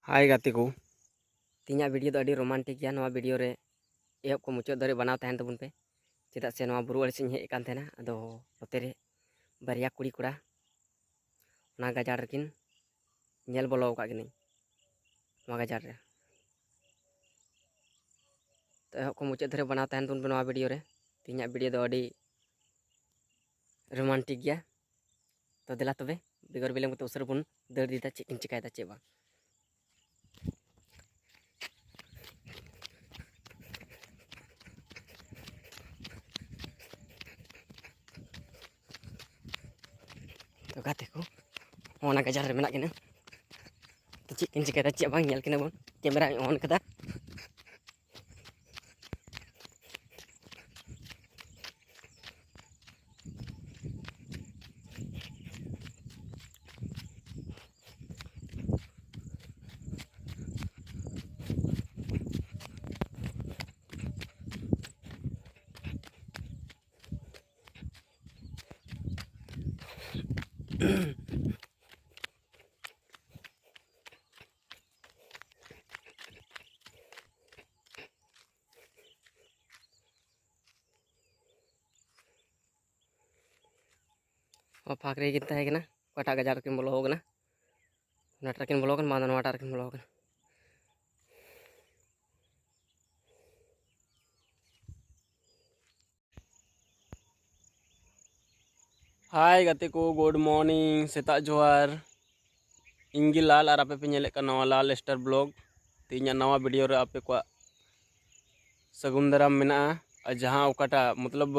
हाय गाते को तीना वीडियो तो अड़ी रोमांटिक गया नवा वीडियो रे एहब को मुचाद दारे बनाव तहन तबुन पे चेदा से नवा बुरु अड़सिन हेज कान तहना अदो नोते रे बारिया कुड़ी कोड़ा ना गाजार रकिन नेल बोलो का गिनी नवा गाजार रे तो एहब को मुचाद दारे बनाव तहन तबुन पे नवा वीडियो रे तीना वीडियो दो अड़ी रोमांटिक गया तो दिला तबे बिगर बिलम तो उसर बुन दर दीदा चेकिन चिकायदा चे बा तो गाते को ओना गाजार रे मेना किना तो चेकिन चिकायदा चे बांग नेल किना बन कैमरा ऑन कदा फाक रे किन तहे कटा गाजार किन बोलो होगना नटा किन बोलो मा नटा किन बोलो होगना हाय गाते को गुड मॉर्निंग सेता जोहार इंगी लाल और आपे पे नेले का नवा लाल स्टार ब्लॉग तीना नवा वीडियो रे आपे को सगुन दाराम मेना जहां ओकाटा मतलब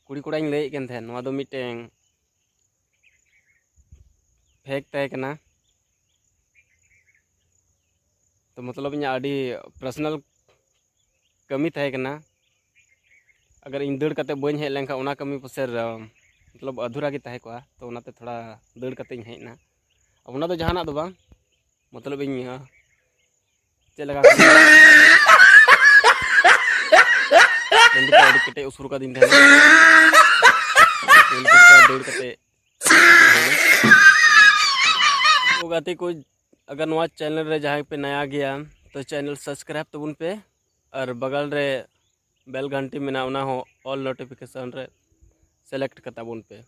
कुड़ी कोड़ा इन लई केन थेन नवा दो मिटें फेक तहे कना तो मतलब इन आडी पर्सनल कमी तहे कना अगर इन दड़ कते बन हेज लेंखा ओना कमी पसेर मतलब अधूरा की तहे को तो ओनाते थोड़ा दड़ कते इन हेजना ओना तो जहाना दो बांग मतलब इन चे लगा कटे उसुर का दिन दड़ कते तो गाते को अगर नवा चैनल रे जहाँ पे नया गया तो चैनल सब्सक्राइब तबुन पे और बगल रे बेल घंटी में ना हो ऑल नोटिफिकेशन रे सेलेक्ट कता बुन पे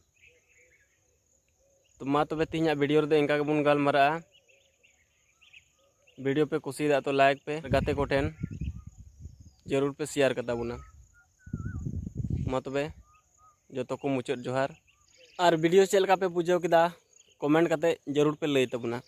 तो मा तबे तीना वीडियो रे इनका बुन गलमारा वीडियो पे कुसी दा तो लाइक पे गाते को ठेन जरूर पे शेयर कता बुना मा तबे जो तो को मुचाद जोहार और वीडियो चलका पे बुझाव किदा कमेंट कते जरूर पे लई तबुना।